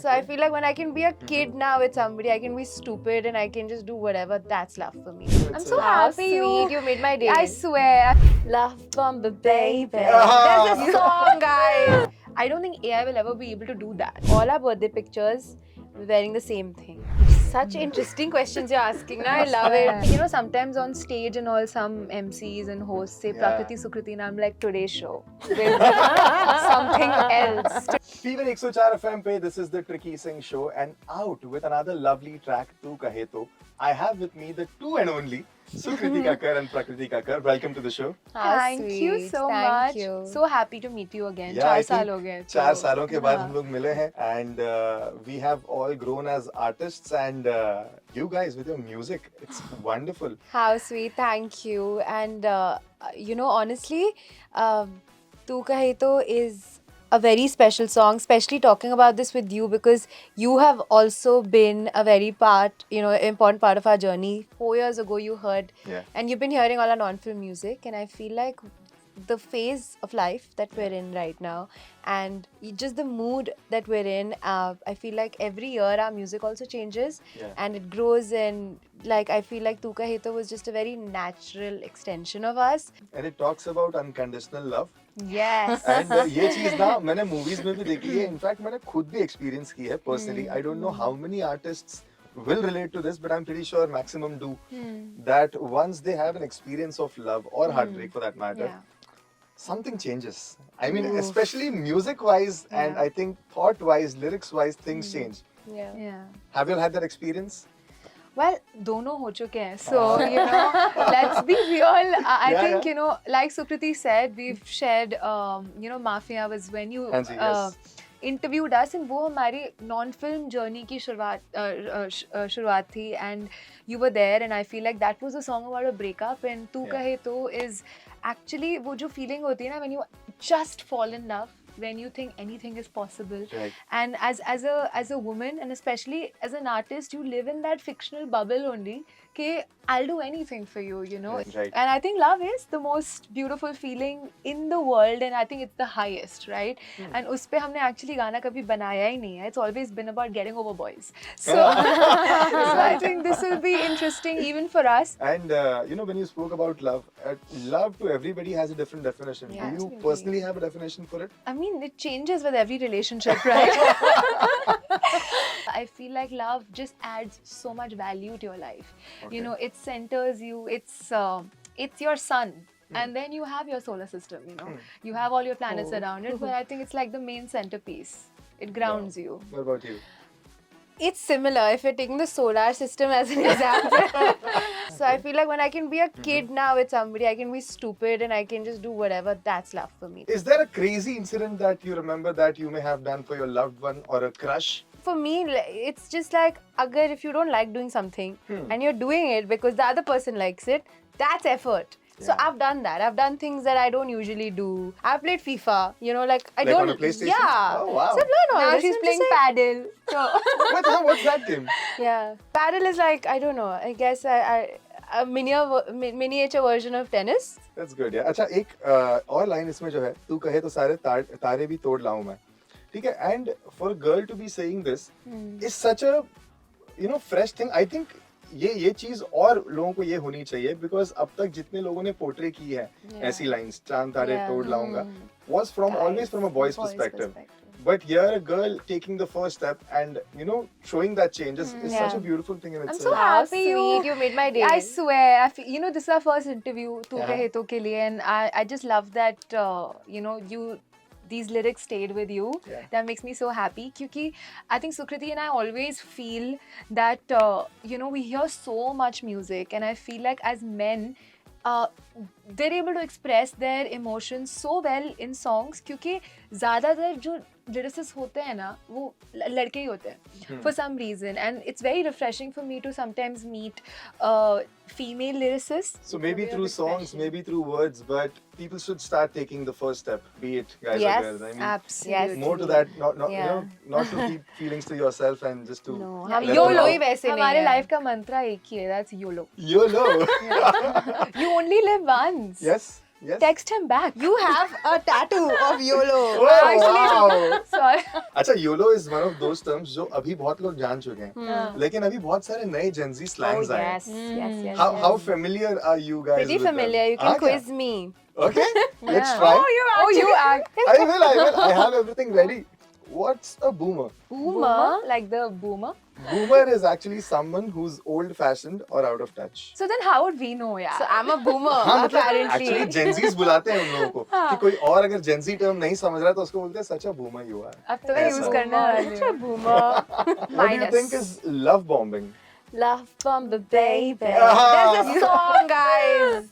So I feel like when I can be a kid now with somebody, I can be stupid and I can just do whatever. That's love for me. I'm so How happy sweet. You made my day. I swear. Love bomb, baby. There's a song, guys. I don't think AI will ever be able to do that. All our birthday pictures, we're wearing the same thing. Such interesting questions you're asking. Now I love it. You know, sometimes on stage and all, some MCs and hosts say Prakriti Sukriti, and I'm like, today's show with something else. Fever 104 FM पे this is the Tricky Singh show and out with another lovely track Tu Kahe To. I have with me the two and only Sukriti Kakkar and Prakriti Kakkar. Welcome to the show. How Thank you sweet. so Thank much. you. So happy to meet you again. Yeah, I 4 साल think हो गए. 4 सालों के बाद हाँ. हम लोग मिले हैं and we have all grown as artists and you guys with your music, it's wonderful. How sweet. Thank you. And you know, honestly, Tu Kahe To is a very special song, especially talking about this with you because you have also been a very important part of our journey. 4 years ago, you heard, Yeah. and you've been hearing all our non-film music, and I feel like the phase of life that we're in right now and just the mood that we're in, I feel like every year our music also changes and it grows, and like I feel like Tu Kahe To was just a very natural extension of us. And it talks about unconditional love. Yes. And ये चीज ना मैंने movies में भी देखी है, in fact मैंने खुद भी एक्सपीरियंस की है personally. I don't know how many artists will relate to this, but I'm pretty sure maximum do. That once they have an experience of love or heartbreak for that matter, something changes. I mean, especially music-wise and I think thought-wise, lyrics-wise, things change. Yeah. Have you all had that experience? Well, दोनों हो चुके हैं. So, you know, let's be real. I think, you know, like Sukriti said, we've shared, you know, Mafia was when you हाँ जी, yes. interviewed us, and वो हमारी non-film journey की शुरुआत थी, and you were there, and I feel like that was a song about a breakup, and Tu Kahe To is actually वो जो feeling होती है ना when you just fall in love, when you think anything is possible. Right. And as a woman, and especially as an artist, you live in that fictional bubble only कि I'll do anything for you, you know. Right. And I think love is the most beautiful feeling in the world, and I think it's the highest, right? And उस पे हमने actually गाना कभी बनाया ही नहीं है. It's always been about getting over boys. So, so I think this will be interesting even for us. And you know, when you spoke about love, love to everybody has a different definition. Yeah, Do you absolutely. personally have a definition for it? I mean, it changes with every relationship, right? I feel like love just adds so much value to your life. Okay. You know, it centers you. It's your sun. And then you have your solar system, you know. You have all your planets around it, but I think it's like the main centerpiece. It grounds you. What about you? It's similar if you're taking the solar system as an example. So I feel like when I can be a kid now with somebody, I can be stupid and I can just do whatever. That's love for me. Is there a crazy incident that you remember that you may have done for your loved one or a crush? For me, it's just like, agar if you don't like doing something and you're doing it because the other person likes it, that's effort. So Yeah. I've done that. I've done things that I don't usually do. I've played FIFA, you know, like I Like don't. on a PlayStation? Yeah. Oh, wow. So I've learned all Now this. she's I'm playing just like- paddle. So, What's that game? Yeah. Paddle is like, I don't know. I guess a miniature version of tennis. That's good, yeah. अच्छा एक और line इसमें जो है, तू कहे तो सारे तारे भी तोड़ लाऊं मैं. ठीक है. And for a girl to be saying this is such a, you know, fresh thing. I think ये चीज और लोगों को ये होनी चाहिए because अब तक जितने लोगों ने पोर्ट्रे की है ऐसी लाइंस, चांद तारे Yeah. तोड़ लाऊंगा, was from always from a boy's perspective. But here a girl taking the first step and, you know, showing that change is such a beautiful thing in I'm itself. so How happy sweet. You made my day. I swear, you know, this is our first interview, Tu Yeah. Kahe To ke liye, and I just love that, you know, these lyrics stayed with you. Yeah. That makes me so happy. Because I think Sukriti and I always feel that, you know, we hear so much music, and I feel like as men, they're able to express their emotions so well in songs क्योंकि ज़्यादातर जो lyricists होते हैं ना वो लड़के ही होते हैं for some reason, and it's very refreshing for me to sometimes meet female lyricists. So maybe through songs, maybe through words, but people should start taking the first step, be it guys Yes, or girls. I mean, absolutely. more to that, not you Yeah. know, not to keep feelings to yourself and just to No, let हम them YOLO know. ही वैसे नहीं हमारे है. life का मंत्रा एक ही है, that's YOLO. YOLO. You only live once. Yes. Yes. text him back. You have a tattoo of YOLO. Oh, wow. Sorry. अच्छा, YOLO is one of those terms जो अभी बहुत लोग जान चुके हैं, Hmm. लेकिन अभी बहुत सारे नए Gen Z Oh slangs आए हैं. yes, yes, yes. How yes. how familiar are you guys? Pretty with familiar. them? You can हाँ क्या? quiz me. Okay, let's Yeah. try. Oh, you act. I will. I have everything ready. What's a boomer? Boomer, like the boomer. Boomer is actually someone who's old-fashioned or out of touch. So then how would we know, yeah? So I'm a boomer हाँ मतलब apparently. actually Gen Zs बुलाते हैं उन लोगों को कि कोई और अगर Gen Z term नहीं समझ रहा है तो उसको बोलते हैं such a boomer you are. अब तो मैं ऐसा। use करने वाली Such a हूँ. boomer. What do you Minus. think is love bombing? Love bomb the baby. Ah. There's a song, guys.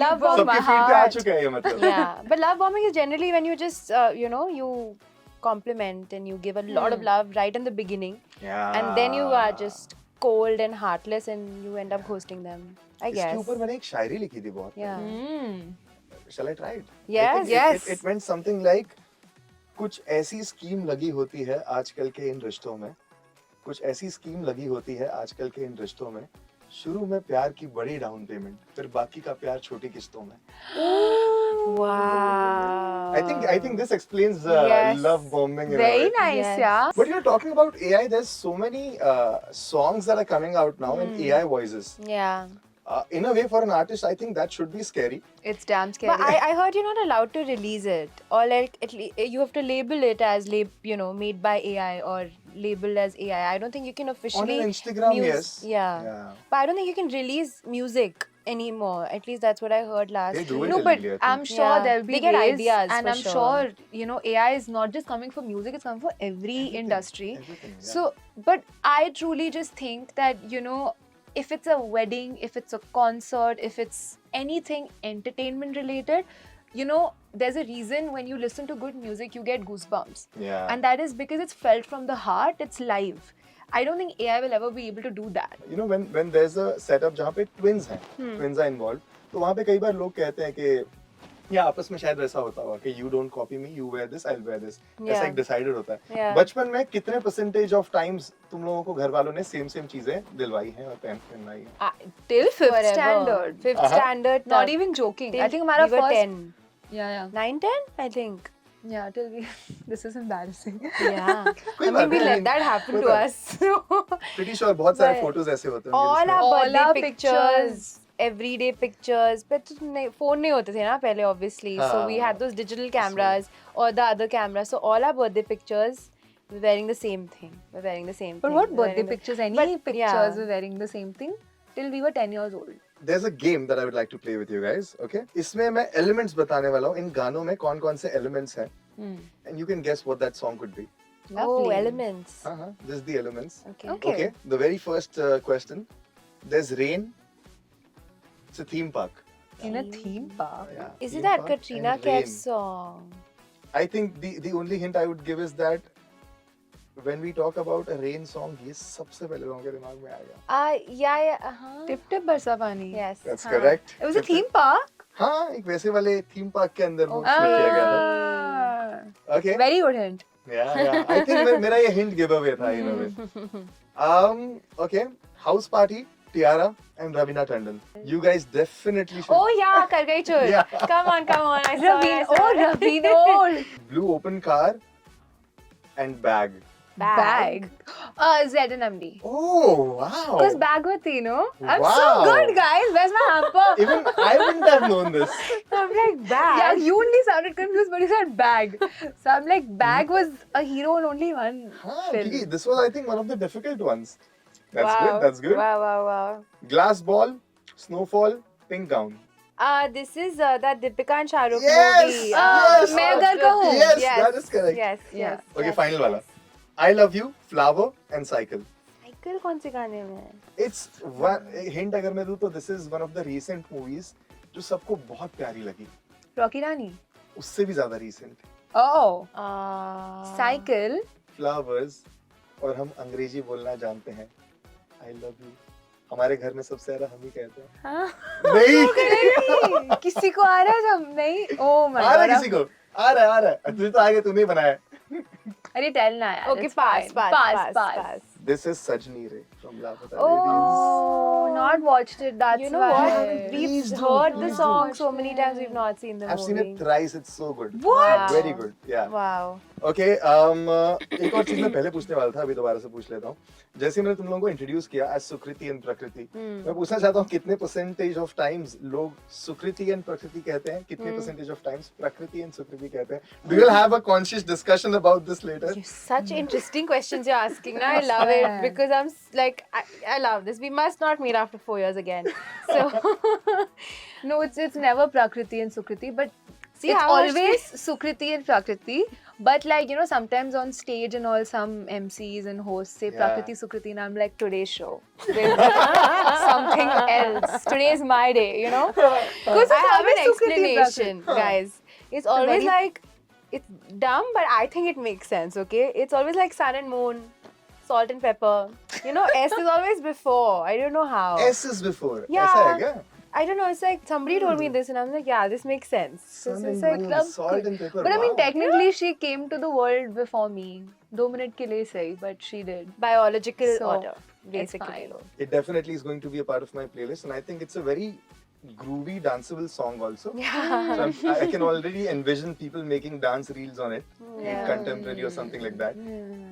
Love bomb broke my सबके feed पे आ heart. चुका है ये मतलब. Yeah, but love bombing is generally when you just, you compliment and you give a lot of love right in the beginning, Yeah. and then you are just cold and heartless, and you end up ghosting them. I इसके guess. ऊपर मैंने एक शायरी लिखी थी बहुत. Yeah. Hmm. Shall I try it? Yes. I think Yes. It went something like कुछ ऐसी scheme लगी होती है आजकल के इन रिश्तों में, कुछ ऐसी स्कीम लगी होती है आजकल के इन रिश्तों में, शुरू में प्यार की बड़ी डाउन पेमेंट, फिर बाकी का प्यार छोटी किस्तों में. Wow. I think this explains Yes. love bombing. In a Very way. nice, Yes. yeah. But you're talking about AI. There's so many songs that are coming out now in AI voices. Yeah. In a way, for an artist, I think that should be scary. It's damn scary. But I heard you're not allowed to release it, or like at least you have to label it as made by AI or labeled as AI. I don't think you can On officially an Instagram, yes. Yeah. But I don't think you can release music anymore. At least that's what I heard last They do week. it No, but illegally, I think. I'm sure Yeah. there'll be They get ways, ideas and for I'm sure. sure AI is not just coming for music; it's coming for every industry. Everything, yeah. So, but I truly just think that if it's a wedding, if it's a concert, if it's anything entertainment related, there's a reason when you listen to good music, you get goosebumps. Yeah. And that is because it's felt from the heart, it's live. I don't think AI will ever be able to do that. when there's a setup जहाँ पे twins हैं, twins are involved, तो वहाँ पे कई बार लोग कहते हैं कि या आपस में शायद वैसा होता होगा कि you don't copy me, you wear this, I'll wear this. ऐसा Yeah. एक decided होता है. Yeah. बचपन में कितने percentage of times तुम लोगों को घर वालों ने same चीजें दिलवाई हैं और पहनाई हैं? Till fifth Forever. standard. Fifth Uh-huh. standard. Not तक. even joking. Till I think हमारा we were first 10. yeah 9, 10, I think. yeah till we this is embarrassing. Yeah. कोई I बात mean, we नहीं, let that happen कोई to बात us. Pretty sure बहुत सारे But photos ऐसे होते हैं. all our All birthday our pictures, everyday pictures. But phone नहीं होते थे ना पहले, obviously. So we हाँ. had those digital cameras or the other cameras. So all our birthday pictures, we're wearing the same thing. We're wearing the same But thing. what We're birthday wearing the- pictures? Any But, pictures yeah. were wearing the same thing till we were 10 years old. There's a game that I would like to play with you guys. Okay? इसमें मैं elements बताने वाला हूँ. इन गानों में कौन-कौन से elements हैं? And you can guess what that song could be. Oh, Lovely. elements. This is the elements. Okay. Okay. Okay. The very first question. There's rain. It's a theme park. In a theme park. Yeah. Is theme it that park Katrina and Kaif rain. song? I think the only hint I would give is that when we talk about a rain song, ये सबसे पहले लोगों के दिमाग में आएगा. Yeah. Uh-huh. Tip tip बरसा पानी. Yes. That's हाँ. correct. It was a theme park. हाँ, एक वैसे वाले theme park के अंदर वो Okay. shoot किया गया था. Ah, Okay. very good hint. Yeah. I think मेरा ये hint giveaway था in a way. Okay. House party, Tiara and Ravina Tandon. You guys definitely should. Oh yeah, कर गई चोर. Yeah. Come on. I saw Raveen. it, I saw Oh, it. Raveen. Oh, Blue open car and bag. bag. Z and MD. Oh wow. Because bag with no? I'm Wow. so good, guys. Where's my hamper? Even I wouldn't have known this. I'm like bag. Yeah, you only sounded confused, but you said bag. So I'm like, bag was a hero in only one Huh, film. Kiki, this was I think one of the difficult ones. That's wow. good. That's good. Wow. Glass ball, snowfall, pink gown. This is that Deepika and Shah Rukh Yes, movie. yes. मैं अगर कहूँ. Yes, that is correct. Yes. Yeah. Okay, yes, final wala. yes. I love you, flower and cycle. Cycle कौन से गाने में है? It's one hint अगर मैं दूँ तो this is one of the recent movies जो सबको बहुत प्यारी लगी. Rocky Rani. उससे भी ज़्यादा recent. Oh. Cycle. Cycle. Flowers और हम अंग्रेजी बोलना जानते हैं. I love you. हमारे घर में सबसे ज्यादा हम ही कहते हैं. हाँ. नहीं. किसी को आ रहा है जब नहीं? Oh my आ रहा god. है किसी को? आ रहा है. तुझे तो आगे तूने ही बनाया है. अरे tell ना यार. Okay, it's pass. fine. Pass. This is Sajni Ray from Laapata Oh, not watched it. That's You know why. what? Please We've do, heard the please do. song so many times. We've not seen the I've seen movie. it thrice. It's so good. What? Very good. Yeah. Wow. Okay एक और चीज मैं पहले पूछने वाला था, अभी दोबारा से पूछ लेता हूँ. जैसे मैंने तुम लोगों को इंट्रोड्यूस किया एज सुकृति एंड प्रकृति, मैं पूछना चाहता हूँ कितने परसेंटेज ऑफ टाइम्स लोग सुकृति एंड प्रकृति कहते हैं, कितने परसेंटेज ऑफ टाइम्स प्रकृति एंड सुकृति कहते हैं? Do you have a conscious discussion about this letter? Such interesting questions you're asking. Now I love it Yeah. because like I love this. We must not meet after 4 years again. So No, it's never Prakriti and Sukriti, but See it's how much always Sukriti and Prakriti. But like, you know, sometimes on stage and all, some MCs and hosts say Yeah. Prakriti, Sukriti, and I'm like, today's show. With something else. Today's my day, you know? Because I it's have an always Sukriti, explanation, Prakriti. guys. It's always very- like it's dumb, but I think it makes sense. Okay, it's always like sun and moon, salt and pepper. You know, S is always before. I don't know how. S is before. Yeah. ऐसा है क्या? I don't know. It's like somebody told me this, and I'm like, yeah, this makes sense. Sun it's and like moon, love salt and pepper. But I mean, wow. technically, she came to the world before me. 2 minute ke liye sahi, but she did. Biological So, order, it's basically. fine. It definitely is going to be a part of my playlist, and I think it's a very groovy, danceable song also. So I can already envision people making dance reels on it, Yeah. contemporary or something like that.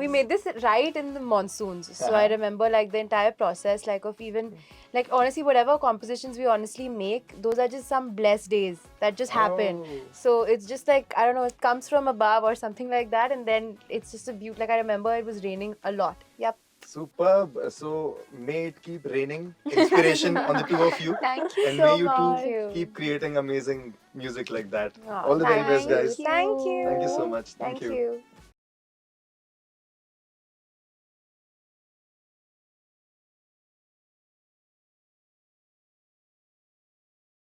We made this right in the monsoons, so I remember like the entire process, like of even, like honestly, whatever compositions we honestly make, those are just some blessed days that just happen. Oh. So it's just like, I don't know, it comes from above or something like that, and then it's just a beauty. Like I remember it was raining a lot. Yep. Superb. So may it keep raining inspiration on the two of you. Thank you And so may you much. two keep creating amazing music like that. Oh, All the very best, thank guys. you. Thank you. Thank you so much. Thank Thank you. you.